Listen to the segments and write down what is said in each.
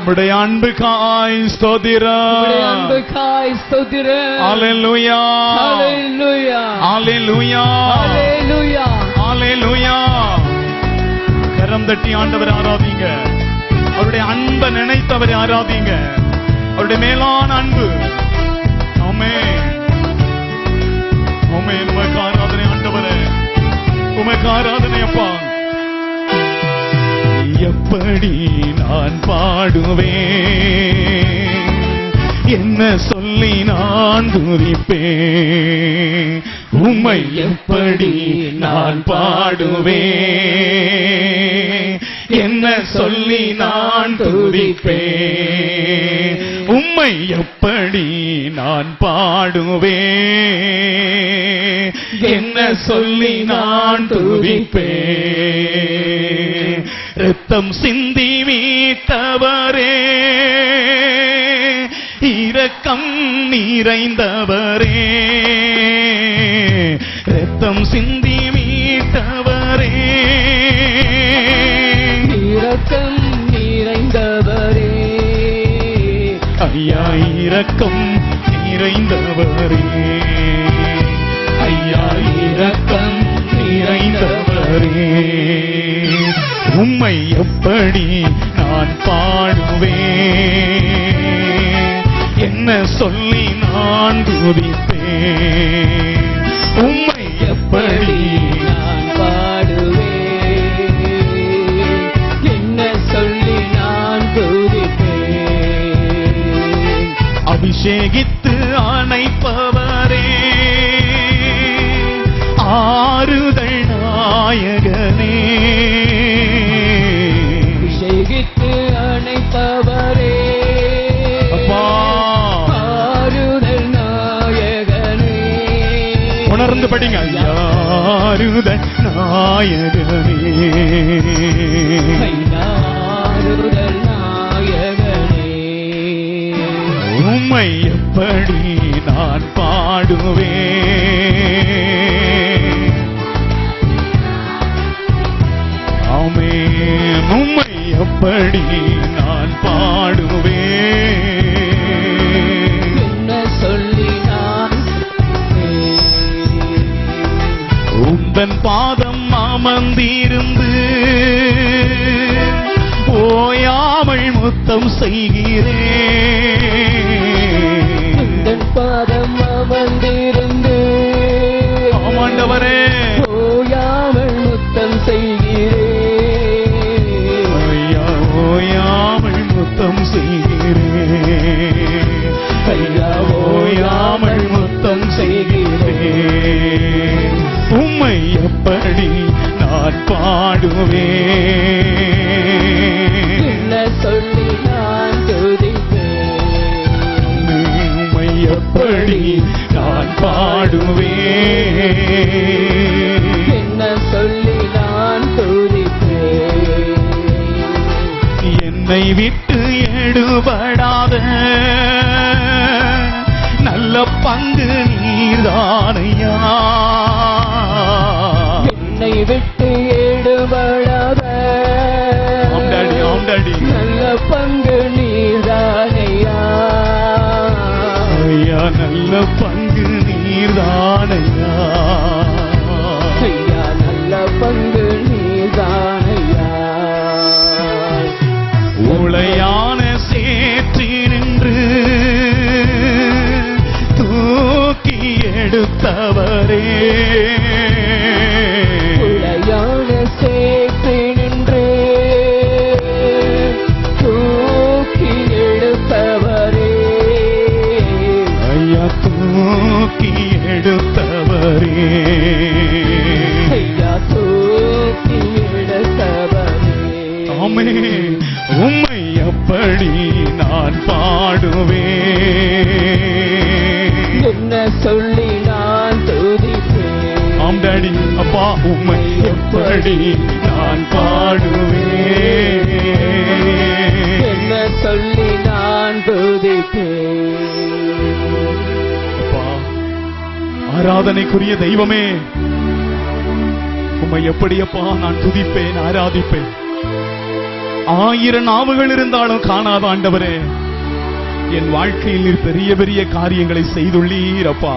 உம்முடைய அன்புக்காய் ஸ்தோத்திரம். உம்முடைய அன்புக்காய் ஸ்தோத்திரம். ஹல்லேலூயா ஹல்லேலூயா ஹல்லேலூயா ஹல்லேலூயா ஹல்லேலூயா. கரம் தட்டி ஆண்டவரை ஆராதிங்க. அவருடைய அன்பை நினைத்தவரை ஆராதிங்க. அவருடைய மேலான அன்பு. ஆமென் ஆமென். உமக்கு ஆராதனை ஆண்டவரே, உமக்கு ஆராதனை அப்பா. எப்படி நான் பாடுவேன், என்ன சொல்லி நான் துதிப்பேன். உம்மை எப்படி நான் பாடுவேன், என்ன சொல்லி நான் துதிப்பேன். உம்மை எப்படி நான் பாடுவேன், என்ன சொல்லி நான் துதிப்பேன். ரத்தம் சிந்தி மீட்டவரே, இரக்கம் நிறைந்தவரே. ரத்தம் சிந்தி மீட்டவரே, இரக்கம் நிறைந்தவரே. ஐயா இரக்கம் நிறைந்தவரே, ஐயா இரக்கம் நிறைந்தவரே. உம்மை எப்படி நான் பாடுவேன், என்ன சொல்லி நான் துதிப்பேன். உம்மை எப்படி நான் பாடுவேன், என்ன சொல்லி நான் துதிப்பேன். அபிஷேகித்து அணைப்பவரே, ஆறுதல் நாயகனே. அபிஷேகித்து அணைப்பவரே, ஆறுதல் நாயகனே. உணர்ந்து படிங்க. ஆறுதல் நாயகனே, ஆறுதல் நாயகனே. உம்மை எப்படி நான் பாடுவேன். ஆமென். உம்மை எப்படி நான் பாடுவேன், என்ன சொல்லி நான் உந்தன் பாதம் அமர்ந்திருந்து ஓயாமல் முத்தம் செய்கிறேன். உந்தன் பாதம் அமர்ந்திருந்து ஆமாண்டவரே ஓயாமல் முத்தம் செய்கிறேன். ஐயா ஓயாமல் முத்தம் செய்கிறேன். ஐயா ஓயாமல் முத்தம் செய்கிறேன். உம்மை எப்படி நான் பாடுவேன், என்ன சொல்லி நான் துதிப்பேன். உம்மை எப்படி நான் பாடுவேன். என்ன சொல்லி நான் துதிப்பேன். என்னை விட்டு எடுபடாத நல்ல பங்கு நீர்தானையா. என்னை விட்டு எடுபடாத நல்ல பங்கு நீர்தானையா. ஐயா நல்ல பங்கு நீர்தானையா. ஐயா நல்ல பங்கு நீர்தானையா. உளையான சேற்றி நின்று தூக்கி எடுத்தவரே, உளையான சேற்றி நின்று தூக்கி எடுத்தவரே. ஐயா தூக்கி எடுத்தவரே, ஐயா தூக்கி எடுத்தவரே. ஆமென். உம்மை எப்படி நான் பாடுவேன், என்ன சொல்லி நான் துதிப்பேன். ஆம் டாடி அப்பா. உம்மை எப்படி நான் பாடுவேன், என்ன சொல்லி நான் துதிப்பேன். அப்பா. ஆராதனைக்குரிய தெய்வமே, உம்மை எப்படியப்பா நான் துதிப்பேன், ஆராதிப்பேன். 1000 நாவுகள் இருந்தாலும் காணாத ஆண்டவரே, என் வாழ்க்கையில் நீர் பெரிய பெரிய காரியங்களை செய்துள்ளீர் அப்பா.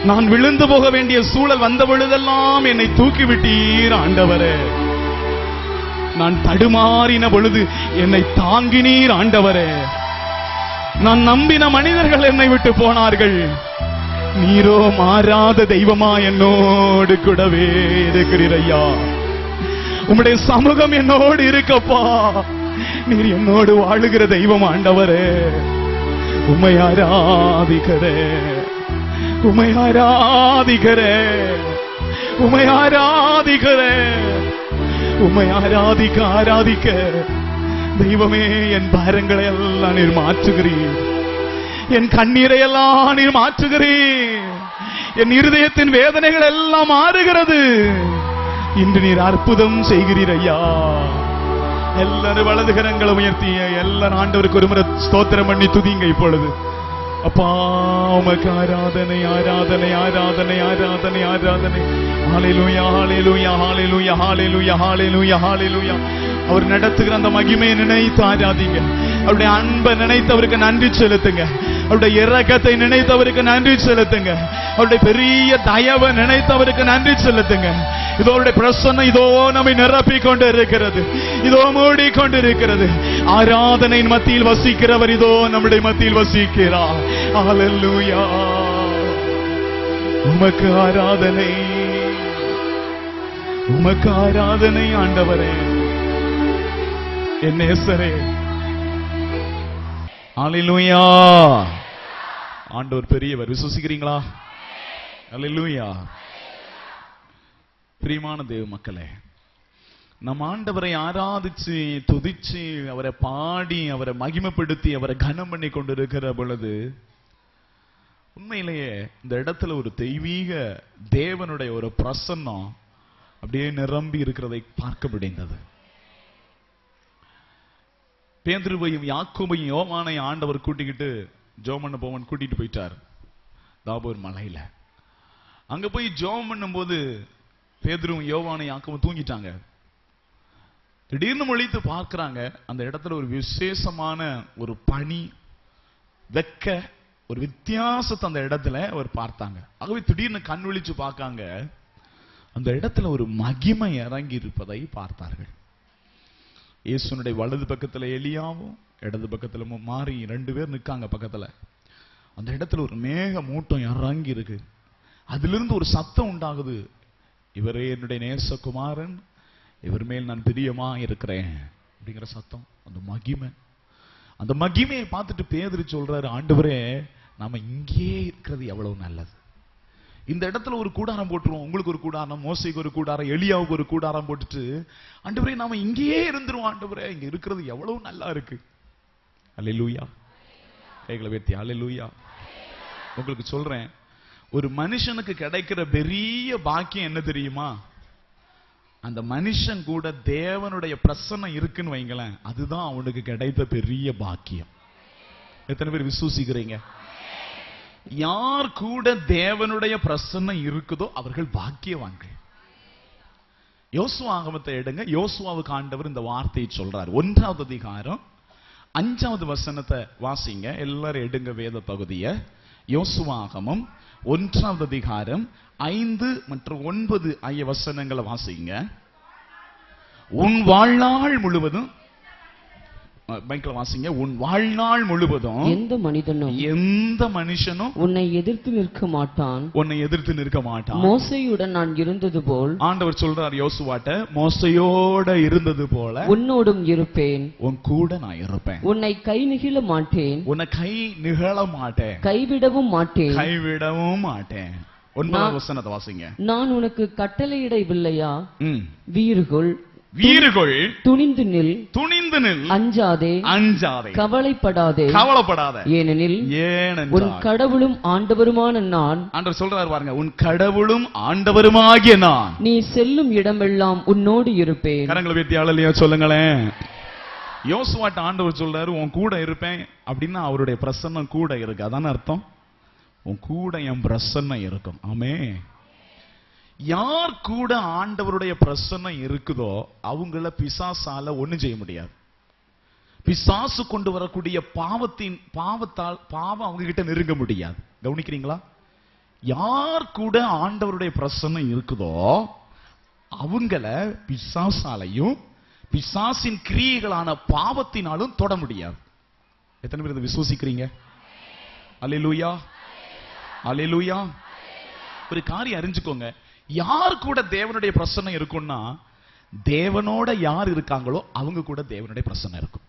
நான் விழுந்து போக வேண்டிய சூழல் வந்த பொழுதெல்லாம் என்னை தூக்கிவிட்டீர் ஆண்டவரே. நான் தடுமாறின பொழுது என்னை தாங்கினீர் ஆண்டவரே. நான் நம்பின மனிதர்கள் என்னை விட்டு போனார்கள், நீரோ மாறாத தெய்வமா என்னோடு கூடவே இருக்கிறீர் ஐயா. உம்முடைய சமூகம் என்னோடு இருக்கப்பா. நீர் என்னோடு வாழுகிற தெய்வம் ஆண்டவரே. உம்மை ஆராதிக்கிறே, உம்மை ஆராதிக்கிறே, உம்மை ஆராதிக்கிறே, உம்மை ஆராதிக்க ஆராதிக்க தெய்வமே, என் பாரங்களை எல்லாம் நீர் மாற்றுகிறீர், என் கண்ணீரை எல்லாம் நீர் மாற்றுகிறீர், என் இருதயத்தின் வேதனைகள் எல்லாம் மாறுகிறது. இன்று நீர் அற்புதம் செய்கிறீர் ஐயா. எல்லாரும் வலது கரங்களை உயர்த்திய எல்லாரும் ஆண்டவருக்கு ஒரு முறை ஸ்தோத்திரம் பண்ணி துதிங்க இப்பொழுது. அப்பா உமக்கு ஆராதனை ஆராதனை ஆராதனை ஆராதனை ஆராதனை. ஹல்லேலூயா ஹல்லேலூயா ஹல்லேலூயா ஹல்லேலூயா ஹல்லேலூயா ஹல்லேலூயா. அவர் நடத்துகிற அந்த மகிமையை நினைத்து ஆராதிங்க. அவருடைய அன்பை நினைத்து அவருக்கு நன்றி செலுத்துங்க. அவருடைய இரக்கத்தை நினைத்து அவருக்கு நன்றி செலுத்துங்க. அவருடைய பெரிய தயவை நினைத்து அவருக்கு நன்றி செலுத்துங்க. இதோ அவருடைய பிரசன்னம் இதோ நம்மை நிரப்பிக் கொண்டு இருக்கிறது, இதோ மூடிக்கொண்டு இருக்கிறது. ஆராதனையின் மத்தியில் வசிக்கிறவர் இதோ நம்முடைய மத்தியில் வசிக்கிறார். ஹல்லேலூயா. உமக்கு ஆராதனை, உமக்கு ஆராதனை ஆண்டவரே, என் நேசரே. ஹல்லேலூயா. ஆண்டவர் பெரியவர், விசுவாசிக்கிறீங்களா? ஹல்லேலூயா. பிரியமான தேவ மக்களே, நம் ஆண்டவரை ஆராதிச்சு துதிச்சு அவரை பாடி அவரை மகிமைப்படுத்தி அவரை கனம் பண்ணி கொண்டிருக்கிற பொழுது உண்மையிலேயே இந்த இடத்துல ஒரு தெய்வீக தேவனுடைய ஒரு பிரசன்னம் அப்படியே நிரம்பி இருக்கிறதை பார்க்க முடிந்தது. பேதுருவையும் யாக்கோபையும் யோவானையும் ஆண்டவர் கூட்டிக்கிட்டு ஜோமண்ண போவன் கூட்டிட்டு போயிட்டார் தாபோர் மலையில. அங்க போய் ஜோம் பண்ணும் போது பேதுருவும் யோவானையும் யாக்கோபும் தூங்கிட்டாங்க. திடீர்னு முழித்து பார்க்கிறாங்க, அந்த இடத்துல ஒரு விசேஷமான ஒரு பனி வெக்க ஒரு வித்தியாசத்தை அந்த இடத்துல அவர் பார்த்தாங்க. ஆகவே திடீர்னு கண் விழிச்சு பார்க்காங்க, அந்த இடத்துல ஒரு மகிமை இறங்கி இருப்பதை பார்த்தார்கள். இயேசுனுடைய வலது பக்கத்துல எலியாவும் இடது பக்கத்துல மாறி 2 பேர் நிற்காங்க பக்கத்துல. அந்த இடத்துல ஒரு மேக மூட்டம் இறங்கி இருக்கு. அதிலிருந்து ஒரு சத்தம் உண்டாகுது, இவரே என்னுடைய நேசகுமாரன், இவர் மேல் நான் பிரியமா இருக்கிறேன் அப்படிங்கிற சத்தம். அந்த மகிமையை பார்த்துட்டு பேதுரு சொல்றாரு, ஆண்டவரே நாம இங்கே இருக்கிறது எவ்வளவு நல்லது. இந்த இடத்துல ஒரு கூடாரம் போட்டுருவோம், உங்களுக்கு ஒரு கூடாரம், மோசைக்கு ஒரு கூடாரம், எலியாவுக்கு ஒரு கூடாரம் போட்டுட்டு ஆண்டவரே நாம இங்கேயே இருந்துருவோம், ஆண்டவரே இங்க இருக்கிறது எவ்வளவு நல்லா இருக்கு. அல்லேலூயா. கைகளை உயர்த்தி அல்லேலூயா. உங்களுக்கு சொல்றேன், ஒரு மனுஷனுக்கு கிடைக்கிற பெரிய பாக்கியம் என்ன தெரியுமா? அந்த மனுஷன் கூட தேவனுடைய பிரசன்னம் இருக்குன்னு வைங்களேன், அதுதான் அவனுக்கு கிடைத்த பெரிய பாக்கியம். எத்தனை பேர் விசுவாசிக்கிறீங்க? யார் கூட தேவனுடைய பிரசன்னம் இருக்குதோ அவர்கள் பாக்கியவான்கள். யோசுவா ஆகமத்தை எடுங்க. யோசுவாவுக்கு ஆண்டவர் இந்த வார்த்தையை சொல்றார். 1வது அதிகாரம் 5வது வசனத்தை வாசிங்க. எல்லாரும் எடுங்க வேத பகுதியை. யோசுவா ஆகமம் 1வது அதிகாரம் 5 மற்றும் 9 ஆகிய வசனங்களை வாசிங்க. உன் வாழ்நாள் முழுவதும், பைக்ல வாசிங்க, உன் வாழ்நாள் முழுவதும் எந்த மனுஷனும் உன்னை எதிர்த்து நிற்க மாட்டான், உன்னை எதிர்த்து நிற்க மாட்டான். மோசேயுடன் நான் இருந்தது போல், ஆண்டவர் சொல்றார் யோசுவாட்ட, மோசையோட இருந்தது போல உன்னோடும் இருப்பேன், உன் கூட நான் இருப்பேன். உன்னை கை நிகழ மாட்டேன், உன்னை கை நிகழ மாட்டேன், கைவிடவும் மாட்டேன், கைவிடவும் மாட்டேன். 9வது வசனத்தை வாசிங்க. நான் உனக்கு கட்டளையிடவில்லையா? வீறுகள் வீறுகள் துணிந்து நில், துணிந்து நில், அஞ்சாதே, அஞ்சாதே, கவலைப்படாதே, கவலைப்படாதே. ஏனெனில் உன் கடவுளும் ஆண்டவருமான நான், ஆண்டவர் சொல்றார் பாருங்க, உன் கடவுளும் ஆண்டவருமாகிய நான், நீ செல்லும் இடமெல்லாம் உன்னோடு இருப்பேன். கரங்களை உயர்த்தி அல்லேலூயா சொல்லுங்களேன். யோசுவாட்ட ஆண்டவர் சொல்றாரு, உன் கூட இருப்பேன் அப்படின்னா அவருடைய பிரசன்னம் கூட இருக்கு, அதான அர்த்தம். உன் கூட என் பிரசன்னம் இருக்கும். ஆமே. யார் கூட ஆண்டவருடைய பிரசன்னம் இருக்குதோ அவங்கள பிசாசால ஒண்ணும் செய்ய முடியாது. பிசாசு கொண்டு வரக்கூடிய பாவம் அவங்க கிட்ட நெருங்க முடியாது. கவனிக்கிறீங்களா? யார் கூட ஆண்டவருடைய பிரசன்னம் இருக்குதோ அவங்கள பிசாசாலையும் பிசாசின் கிரியைகளான பாவத்தினாலும் தொட முடியாது. எத்தனை பேர் இதை விசுவசிக்கிறீங்க? அல்லேலூயா, அல்லேலூயா. ஒரு காரியம் அறிஞ்சுக்கோங்க, யார் கூட தேவனுடைய பிரசன்னம் இருக்கும்னா தேவனோட யார் இருக்காங்களோ அவங்க கூட தேவனுடைய பிரசன்னம் இருக்கும்.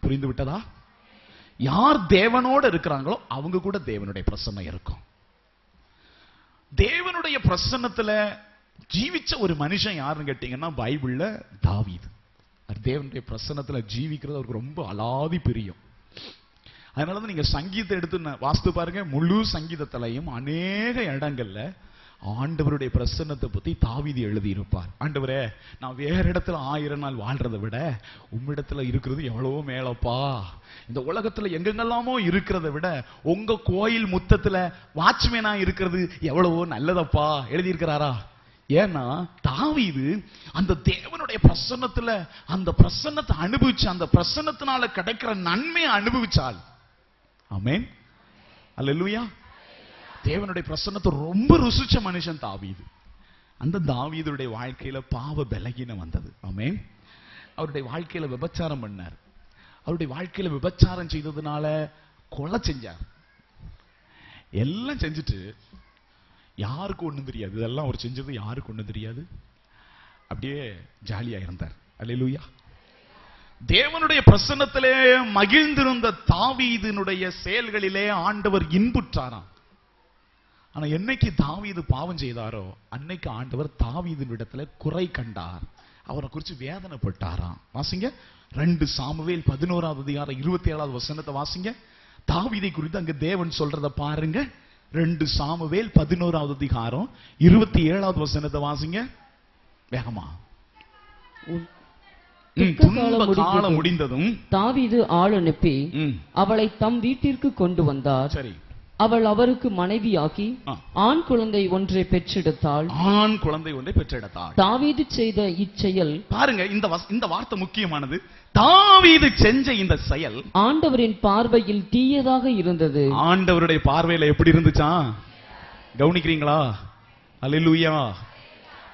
புரிந்து விட்டதா? யார் தேவனோட இருக்கிறாங்களோ அவங்க கூட தேவனுடைய பிரசன்னம் இருக்கும். தேவனுடைய பிரசன்னத்துல ஜீவிச்ச ஒரு மனுஷன் யாருன்னு கேட்டீங்கன்னா பைபிள்ல தாவீது. தேவனுடைய பிரசன்னத்துல ஜீவிக்கிறது அவருக்கு ரொம்ப அலாதி பிரியம். அதனாலதான் நீங்க சங்கீதத்தை எடுத்து வாசித்து பாருங்க, முழு சங்கீதத்திலையும் அநேக இடங்கள்ல ஆண்டவருடைய பிரசன்னத்தை பத்தி தாவீது எழுதி இருப்பார். ஆண்டவரே, நான் வேற இடத்துல 1000 நாள் வாழ்றதை விட உம்மிடத்துல இருக்கிறது எவ்வளவோ மேலப்பா. இந்த உலகத்துல எங்கெங்கெல்லாமோ இருக்கிறத விட உங்க கோயில் முத்தத்துல வாட்ச்மேனா இருக்கிறது எவ்வளவோ நல்லதப்பா எழுதி இருக்கிறாரா? ஏன்னா தாவீது அந்த தேவனுடைய பிரசன்னத்துல அந்த பிரசன்னத்தை அனுபவிச்சு அந்த பிரசன்னத்தினால கிடைக்கிற நன்மையை அனுபவிச்சால். ஆமென், அல்லேலூயா. தேவனுடைய பிரசன்னத்தை ரொம்ப ருசிச்ச மனுஷன் தாவீது. அந்த தாவீதுடைய வாழ்க்கையில பாவ பலகீனம் வந்தது. ஆமென். அவருடைய வாழ்க்கையில விபச்சாரம் பண்ணார். அவருடைய வாழ்க்கையில விபச்சாரம் செய்ததுனால கொலை செஞ்சார். எல்லாம் செஞ்சுட்டு யாருக்கு ஒண்ணும் தெரியாது. இதெல்லாம் அவர் செஞ்சது யாருக்கு ஒண்ணும் தெரியாது. அப்படியே ஜாலியா இருந்தார். அல்லேலூயா. தேவனுடைய பிரசன்னத்திலே மகிழ்ந்திருந்த தாவீதினுடைய செயல்களிலே ஆண்டவர் இன்புற்றாராம். ஆனா என்னைக்கு தாவீது பாவம் செய்தாரோ அன்னைக்கு ஆண்டவர் தாவீதின் இடத்துல குறை கண்டார். அவரை குறித்து வேதனைப்பட்டாராம். வாசிங்க 2 சாமுவேல் 11வது அதிகாரம் 27வது வசனத்தை வாசிங்க. தாவீதை குறித்து அங்க தேவன் சொல்றத பாருங்க. 2 சாமுவேல் 11வது அதிகாரம் 27வது வசனத்தை வாசிங்க வேகமா. காலம் முடிந்ததும் தாவீது ஆள் அனுப்பி அவளை தம் வீட்டிற்கு கொண்டு வந்தார். சரி. அவள் அவருக்கு மனைவியாகி ஆண் குழந்தை ஒன்றை பெற்றெடுத்தாள். ஆண் குழந்தை ஒன்றை பெற்றெடுத்தாள். தாவீது செய்த இச்செயல் பாருங்க, இந்த வார்த்தை முக்கியமானது. தாவீது செஞ்ச இந்த செயல் ஆண்டவரின் பார்வையில் தீயதாக இருந்தது. ஆண்டவருடைய பார்வையில எப்படி இருந்துச்சா? கவனிக்கிறீங்களா? அல்லேலூயா,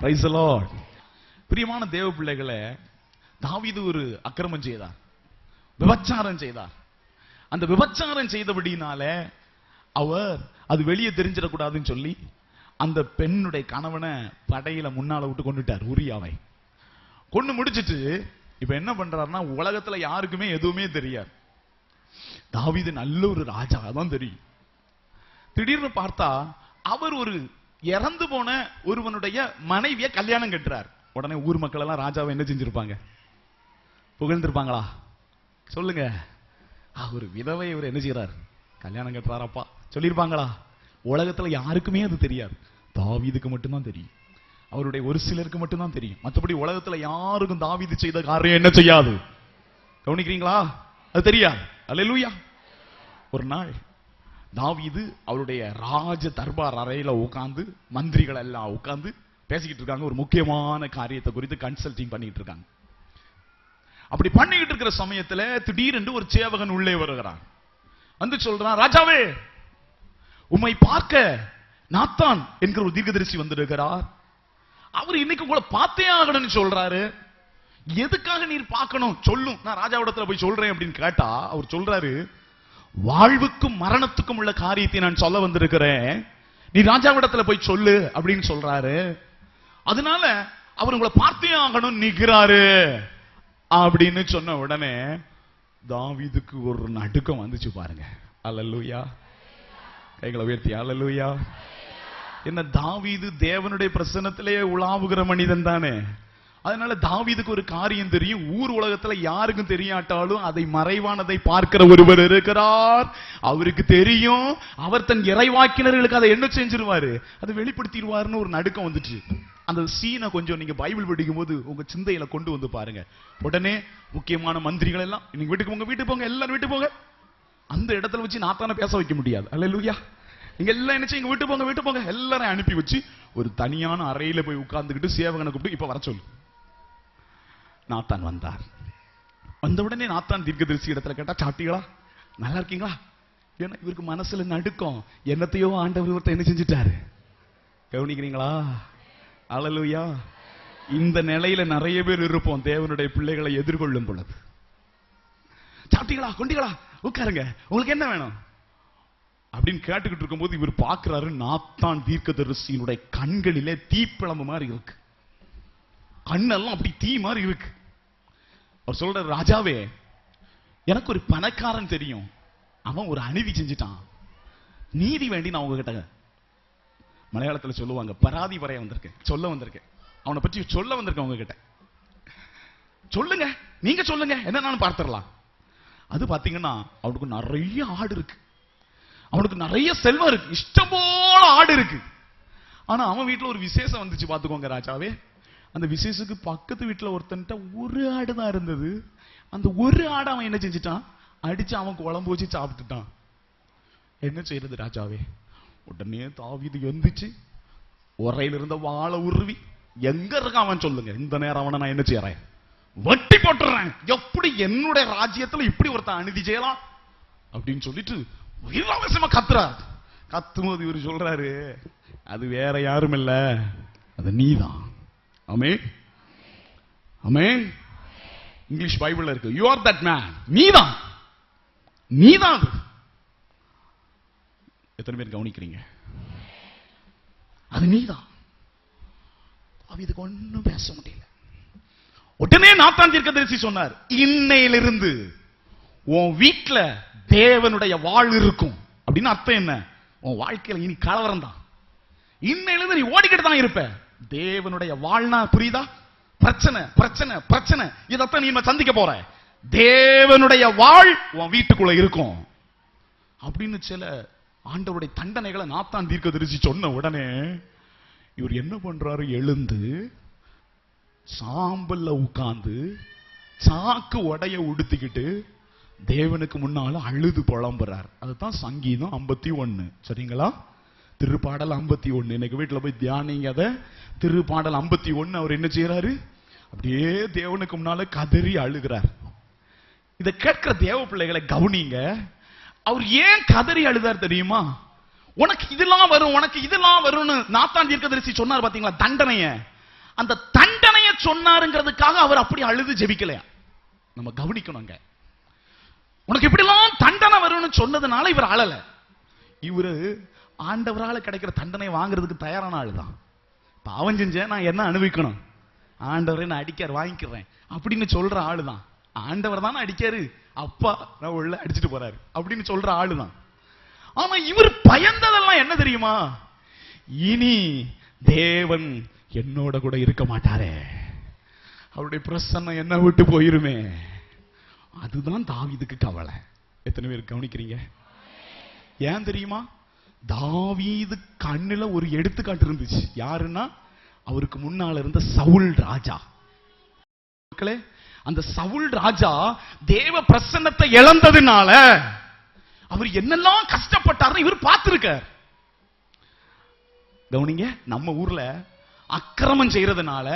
பிரைஸ் தி லார்ட். பிரியமான தேவ பிள்ளைகளே, தாவீது ஒரு அக்கிரமம் செய்தார், விபச்சாரம் செய்தார். அந்த விபச்சாரம் செய்தபடினால அவர் அது வெளியே தெரிஞ்சிடக்கூடாதுன்னு சொல்லி அந்த பெண்ணுடைய கணவனை படையில முன்னால விட்டு கொண்டுட்டார். உரியாவை கொண்டு முடிச்சிட்டு இப்ப என்ன பண்றாருன்னா உலகத்துல யாருக்குமே எதுவுமே தெரியாது. தாவீது நல்ல ஒரு ராஜா தான் தெரியும். திடீர்னு பார்த்தா அவர் ஒரு இறந்து போன ஒருவனுடைய மனைவியை கல்யாணம் கட்டுறார். உடனே ஊர் மக்கள் எல்லாம் ராஜாவை என்ன செஞ்சிருப்பாங்க? புகழ்ந்திருப்பாங்களா? சொல்லுங்க. ஒரு விதவை இவர் என்ன செய்யறார்? கல்யாணம் கட்டுறாரப்பா சொல்லியிருப்பாங்களா? உலகத்துல யாருக்குமே அது தெரியாது. தாவீதுக்கு மட்டும்தான் தெரியும். அவருடைய ஒரு சிலருக்கு மட்டும்தான் தெரியும். மற்றபடி உலகத்துல யாருக்கும் தாவீது செய்த காரியம் என்ன செய்யாது. கவனிக்கிறீங்களா? அது தெரியாது. அல்லேலூயா. ஒரு நாள் தாவீது அவருடைய ராஜ தர்பார் அறையில உட்கார்ந்து மந்திரிகள் எல்லாம் உட்கார்ந்து பேசிக்கிட்டு இருக்காங்க. ஒரு முக்கியமான காரியத்தை குறித்து கன்சல்டிங் பண்ணிட்டு இருக்காங்க. அப்படி பண்ணிக்கிட்டு இருக்கிற சமயத்துல திடீரென்று ஒரு சேவகன் உள்ளே வருகிறான். வந்து சொல்றான், ராஜாவே, உம்மை பார்க்க நாத்தான் என்கிற ஒரு தீர்க்கதரிசி வந்திருக்கிறார். அவர் இன்னைக்கு உங்களை பார்த்தே ஆகணும்னு சொல்றாரு. எதுக்காக நீர் பார்க்கணும் சொல்லும், நான் ராஜாவிடத்துல போய் சொல்றேன் அப்படின்னு கேட்டா அவர் சொல்றாரு, வாழ்வுக்கும் மரணத்துக்கும் உள்ள காரியத்தை நான் சொல்ல வந்திருக்கிறேன், நீ ராஜாவிடத்துல போய் சொல்லு அப்படின்னு சொல்றாரு. அதனால அவர் உங்களை பார்த்தே ஆகணும் நிக்கிறாரு அப்படின்னு சொன்ன உடனே தாவீதுக்கு ஒரு நடுக்கம் வந்துச்சு பாருங்க. அல்லேலூயா. கைகளை உயர்த்தி அல்லேலூயா. என்ன, தாவீது தேவனுடைய பிரசன்னத்திலே உலாவுகிற மனிதன் தானே. அதனால தாவீதுக்கு ஒரு காரியம் தெரியும். ஊர் உலகத்துல யாருக்கும் தெரியாட்டாலும் அதை மறைவானதை பார்க்கிற ஒருவர் இருக்கிறார். அவருக்கு தெரியும். அவர் தன் இறைவாக்கினர்களுக்கு அதை என்ன செஞ்சிருவாரு, அதை வெளிப்படுத்திடுவாருன்னு ஒரு நடுக்கம் வந்துச்சு. அந்த சீனை கொஞ்சம் நீங்க பைபிள் படிக்கும் போது உங்க சிந்தையில கொண்டு வந்து பாருங்க. உடனே முக்கியமான மந்திரிகள் எல்லாம் நீங்க வீட்டுக்கு போங்க எல்லாரும் வீட்டு போங்க. அந்த இடத்துல வச்சு நாத்தான பேச வைக்க முடியாது. அல்லேலூயா. நீங்க எல்லாம் என்ன செய்யுங்க, வீட்டு போங்க எல்லாரும் அனுப்பி வச்சு ஒரு தனியான அறையில போய் உட்கார்ந்துக்கிட்டு சேவகனை கூப்பிட்டு இப்ப வர சொல்லு. நாத்தான் வந்தார். வந்த உடனே நாத்தான் தீர்க்கதரிசி இடத்துல கேட்டா, சாப்பிட்டீங்களா, நல்லா இருக்கீங்களா? ஏன்னா இவருக்கு மனசுல நடுக்கம், என்னத்தையோ ஆண்டவர் ஒருத்தர் என்ன செஞ்சுட்டாரு. கவனிக்கிறீங்களா? அல்லேலூயா. இந்த நிலையில நிறைய பேர் இருப்போம் தேவனுடைய பிள்ளைகளை எதிர்கொள்ளும் பொழுது. சாப்பிட்டீங்களா, கொண்டீங்களா, உட்காருங்க, உங்களுக்கு என்ன வேணும் அப்படின்னு கேட்டுக்கிட்டு இருக்கும்போது இவர் பார்க்கிறாரு, நாத்தான் தீர்க்கதரிசியினுடைய கண்களிலே தீப்பிழம்பு மாதிரி இருக்கு, கண்ணெல்லாம் அப்படி தீ மாதிரி இருக்கு. அவர் சொல்றாரு, ராஜாவே, எனக்கு ஒரு பணக்காரன் தெரியும், அவன் ஒரு அநீதி செஞ்சிட்டான், நீதி வேண்டி நான் உங்ககிட்ட, மலையாளத்தில் சொல்லுவாங்க, பராதி வரைய வந்திருக்கேன், சொல்ல வந்திருக்கேன், அவனை பற்றி சொல்ல வந்திருக்கேன் உங்ககிட்ட, சொல்லுங்க, நீங்க சொல்லுங்க, என்ன பார்த்துடலாம். அது பாத்தீங்கன்னா அவனுக்கு நிறைய ஆடு இருக்கு, அவனுக்கு நிறைய செல்வம் இருக்கு, இஷ்டம் போல ஆடு இருக்கு. ஆனா அவன் வீட்டுல ஒரு விசேஷம் வந்துச்சு பாத்துக்கோங்க ராஜாவே. அந்த விசேஷத்துக்கு பக்கத்து வீட்டுல ஒருத்தன்ட்ட ஒரு ஆடு தான் இருந்தது. அந்த ஒரு ஆடு அவன் என்ன செஞ்சிட்டான், அடிச்சு அவன் குழம்பு வச்சு சாப்பிட்டுட்டான். என்ன செய்யறது ராஜாவே? உடனே தாவீது எந்திரிச்சு உரையில இருந்த வாளை உருவி, எங்க இருக்கான் அவன் சொல்லுங்க, இந்த நேரம் அவனை நான் என்ன செய்யறேன், வட்டி போட்டுறேன். எப்படி என்னுடைய ராஜ்யத்துல இப்படி ஒருத்தன் அநீதி செய்யலாம் அப்படின்னு சொல்லிட்டு இலவசமா கத்துறாரு. கத்தும்போது இவர் சொல்றாரு, அது வேற யாரும் இல்ல, அது நீதான். ஆமென், ஆமென். இங்கிலீஷ் பைபிள்ல இருக்கு, யூ ஆர் தட் மேன், நீதான், நீதான். எத்தனை பேர் கவனிக்கிறீங்க? அது நீதான். இதுக்கு ஒன்னும் பேச முடியல. உடனே நாத்தான் தீர்க்கதரிசி சொன்னார், இன்னையிலிருந்து உன் வீட்டுல தேவனுடைய வாழ் இருக்கும். அப்படின்னு அர்த்தம் என்ன? உன் வாழ்க்கையில இனி கலவரம் தான். இன்னையிலிருந்து நீ ஓடிக்கிட்டு தான் இருப்ப. தேவனுடைய வாழ்னா புரியுதா? பிரச்சனை பிரச்சனை பிரச்சனை, இதத்தான் நீ சந்திக்க போற. தேவனுடைய வாழ் உன் வீட்டுக்குள்ள இருக்கும் அப்படின்னு சில ஆண்டவருடைய தண்டனைகளை நாத்தான் தீர்க்கதரிசி சொன்ன உடனே இவர் என்ன பண்றாரு, எழுந்து சாம்பல்ல உட்கார்ந்து சாக்கு உடைய உடுத்திக்கிட்டு தேவனுக்கு முன்னால அழுது புலம்புறார். அதுதான் சங்கீதம் 51. சரிங்களா? திருப்பாடல் 51. இன்னைக்கு வீட்டுல போய் தியானிங்க அத. திருப்பாடல் 51 அவர் என்ன செய்யறாரு, அப்படியே தேவனுக்கு முன்னால கதறி அழுகிறார். இதை கேட்கிற தேவ பிள்ளைகளை கவனிங்க. அவர் ஏன் கதறி அழுதார் தெரியுமா? உனக்கு இதெல்லாம் வரும், உனக்கு இதெல்லாம் வரும்னு நாத்தான் தீர்க்கதரிசி சொன்னார் பாத்தீங்களா, தண்டனைய. அந்த தண்டனைய சொன்னாருங்கிறதுக்காக அவர் அப்படி அழுது ஜெபிக்கலையா? நம்ம கவனிக்கணுங்க. உனக்கு இப்படிலாம் தண்டனை வரும்னு சொன்னதுனால இவர் அழல. இவரு ஆண்டவரால கிடைக்கிற தண்டனை வாங்குறதுக்கு தயாரான ஆளுதான். பாவம் செஞ்ச நான் என்ன அனுபவிக்கணும், ஆண்டவரை நான் அடிக்கார் வாங்கிக்கிறேன் அப்படின்னு சொல்ற ஆளுதான். ஆண்டவர் தானே அடிக்காரு, அப்பா நான் உள்ள அடிச்சுட்டு போறாரு அப்படின்னு சொல்ற ஆளுதான். ஆனா இவர் பயந்ததெல்லாம் என்ன தெரியுமா? இனி தேவன் என்னோட கூட இருக்க மாட்டாரே, அவருடைய பிரசன்னம் என்ன விட்டு போயிருமே. அதுதான் தாவீதுக்கு கவலை. எத்தனை பேர் கவனிக்கிறீங்க? ஏன் தெரியுமா? தாவீது கண்ணுல ஒரு எடுத்துக்காட்டு இருந்துச்சு. யாருன்னா, அவருக்கு முன்னால இருந்த சவுல் ராஜா. அந்த சவுல் ராஜா தேவ பிரசன்னத்தை இழந்ததுனால அவர் என்னெல்லாம் கஷ்டப்பட்டார் இவர் பார்த்திருக்கார். கவனிங்க, நம்ம ஊர்ல அக்கிரமம் செய்யறதுனால